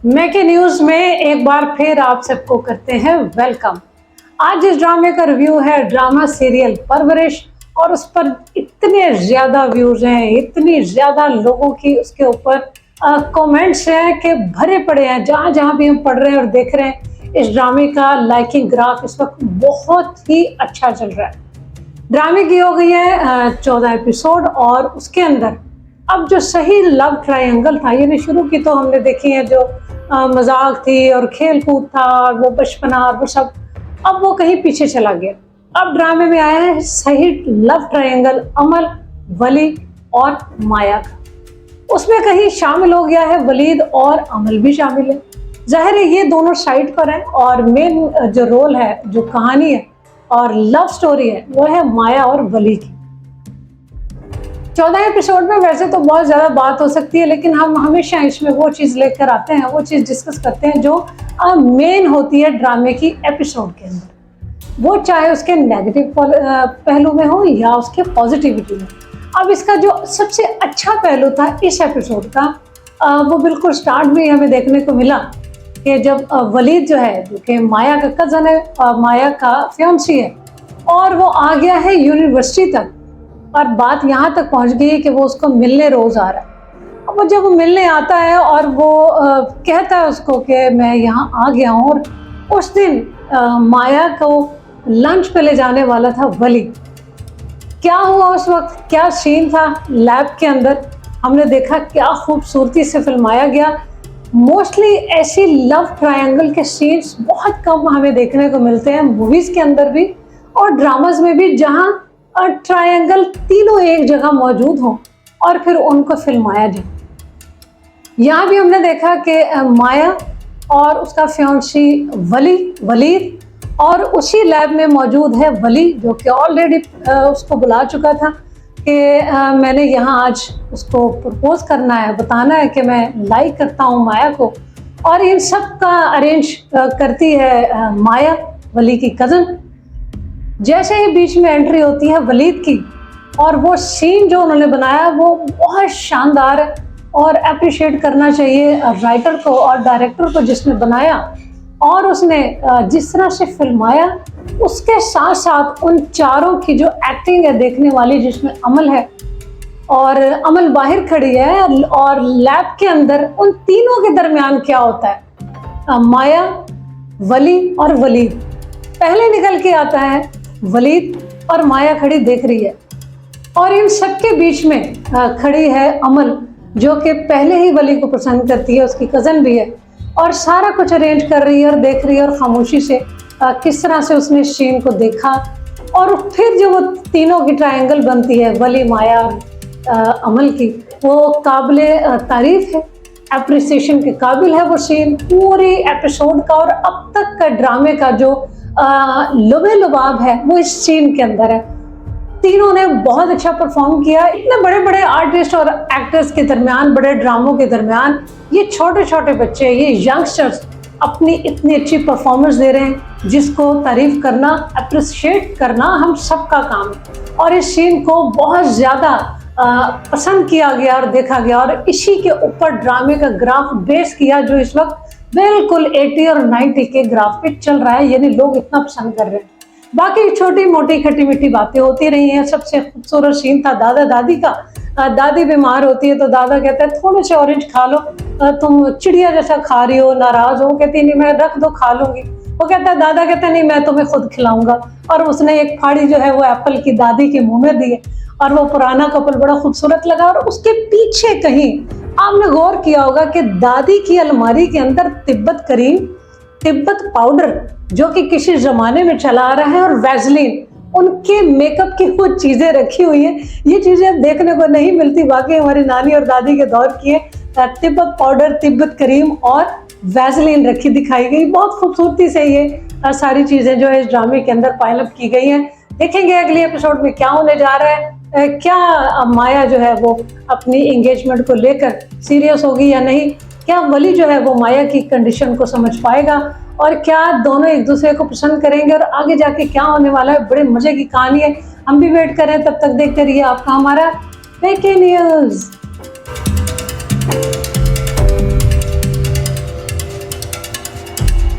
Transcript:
मेके news में एक बार फिर आप सबको करते हैं वेलकम। आज इस ड्रामे का रिव्यू है ड्रामा सीरियल परवरिश, और उस पर इतने ज्यादा व्यूज हैं, इतनी ज्यादा लोगों की उसके ऊपर कमेंट्स हैं कि भरे पड़े हैं। जहाँ जहाँ भी हम पढ़ रहे हैं और देख रहे हैं, इस ड्रामे का लाइकिंग ग्राफ इस वक्त बहुत ही अच्छा चल रहा है। ड्रामे की हो गई है 14 एपिसोड, और उसके अंदर अब जो सही लव ट्रायंगल था, यानी शुरू की तो हमने देखी है जो मजाक थी और खेल कूद था और वो बचपना और वो सब, अब वो कहीं पीछे चला गया। अब ड्रामे में आया है सही लव ट्रायंगल अमल, वली और माया का। उसमें कहीं शामिल हो गया है वलीद, और अमल भी शामिल है। जाहिर है ये दोनों साइड पर हैं, और मेन जो रोल है, जो कहानी है और लव स्टोरी है, वो है माया और वली की। 14 एपिसोड में वैसे तो बहुत ज़्यादा बात हो सकती है, लेकिन हम हमेशा इसमें वो चीज़ लेकर आते हैं, वो चीज़ डिस्कस करते हैं जो मेन होती है ड्रामे की एपिसोड के अंदर, वो चाहे उसके नेगेटिव पहलू में हो या उसके पॉजिटिविटी में। अब इसका जो सबसे अच्छा पहलू था इस एपिसोड का, वो बिल्कुल स्टार्ट में हमें देखने को मिला कि जब वलीद जो है, जो कि माया का कज़न है, माया का फियांसी है, और वो आ गया है यूनिवर्सिटी तक, और बात यहाँ तक पहुँच गई है कि वो उसको मिलने रोज़ आ रहा है। अब वो जब वो मिलने आता है और वो कहता है उसको कि मैं यहाँ आ गया हूँ, और उस दिन माया को लंच पे ले जाने वाला था वली। क्या हुआ उस वक्त, क्या सीन था लैब के अंदर, हमने देखा क्या खूबसूरती से फिल्माया गया। मोस्टली ऐसी लव ट्रायंगल के सीन्स बहुत कम हमें देखने को मिलते हैं मूवीज़ के अंदर भी और ड्रामाज में भी, जहाँ ट्रायंगल तीनों एक जगह मौजूद हों और फिर उनको फिल्माया जाए। यहाँ भी हमने देखा कि माया और उसका फियांसी वलीद, और उसी लैब में मौजूद है वली, जो कि ऑलरेडी उसको बुला चुका था कि मैंने यहाँ आज उसको प्रपोज करना है, बताना है कि मैं लाइक करता हूँ माया को। और इन सब का अरेंज करती है माया, वली की कज़न। जैसे ही बीच में एंट्री होती है वलीद की, और वो सीन जो उन्होंने बनाया वो बहुत शानदार है, और अप्रिशिएट करना चाहिए राइटर को और डायरेक्टर को जिसने बनाया, और उसने जिस तरह से फिल्माया, उसके साथ साथ उन चारों की जो एक्टिंग है देखने वाली, जिसमें अमल है, और अमल बाहर खड़ी है, और लैब के अंदर उन तीनों के दरमियान क्या होता है, माया, वली और वलीद। पहले निकल के आता है वलीद, और माया खड़ी देख रही है, और इन सब के बीच में खड़ी है अमल, जो कि पहले ही वली को पसंद करती है, उसकी कज़न भी है, और सारा कुछ अरेंज कर रही है और देख रही है, और खामोशी से किस तरह से उसने इस सीन को देखा। और फिर जो वो तीनों की ट्रायंगल बनती है, वली, माया और अमल की, वो काबिले तारीफ है, अप्रिसिएशन के काबिल है वो सीन पूरे एपिसोड का। और अब तक का ड्रामे का जो लुबे लुबाब है वो इस सीन के अंदर है। तीनों ने बहुत अच्छा परफॉर्म किया। इतने बड़े बड़े आर्टिस्ट और एक्टर्स के दरमियान, बड़े ड्रामों के दरमियान, ये छोटे छोटे बच्चे, ये यंगस्टर्स अपनी इतनी अच्छी परफॉर्मेंस दे रहे हैं, जिसको तारीफ करना, अप्रिशिएट करना हम सबका काम है। और इस सीन को बहुत ज़्यादा पसंद किया गया और देखा गया, और इसी के ऊपर ड्रामे का ग्राफ बेस किया, जो इस वक्त बिल्कुल 80 और 90 के ग्राफ पे चल रहा है, यानी लोग इतना पसंद कर रहे हैं। बाकी छोटी मोटी खट्टी मीठी बातें होती रही हैं। सबसे खूबसूरत सीन था दादा दादी का। दादी बीमार होती है तो दादा कहता है थोड़े से ऑरेंज खा लो, तुम चिड़िया जैसा खा रही हो, नाराज हो। कहती नहीं, मैं रख दो, खा लूंगी। वो कहता है, दादा कहता है नहीं, मैं तुम्हें खुद खिलाऊंगा। और उसने एक फाड़ी जो है वो एप्पल की दादी के मुंह में दी है, और वो पुराना कपल बड़ा खूबसूरत लगा। और उसके पीछे कहीं आपने गौर किया होगा कि दादी की अलमारी के अंदर तिब्बत करीम, तिब्बत पाउडर, जो कि किसी जमाने में चला आ रहा है, और वैसलीन, उनके मेकअप की वो चीजें रखी हुई है। ये चीजें देखने को नहीं मिलती, बाकी हमारी नानी और दादी के दौर की है। तिब्बत पाउडर, तिब्बत करीम और वैसलीन रखी दिखाई गई। बहुत खूबसूरती से ये सारी चीजें जो है इस ड्रामे के अंदर पाइल अप की गई हैं। देखेंगे अगले एपिसोड में क्या होने जा रहा है, क्या माया जो है वो अपनी एंगेजमेंट को लेकर सीरियस होगी या नहीं, क्या वली जो है वो माया की कंडीशन को समझ पाएगा, और क्या दोनों एक दूसरे को पसंद करेंगे, और आगे जाके क्या होने वाला है। बड़े मजे की कहानी है, हम भी वेट करें। तब तक देखते रहिए आपका हमारा मेके न्यूज।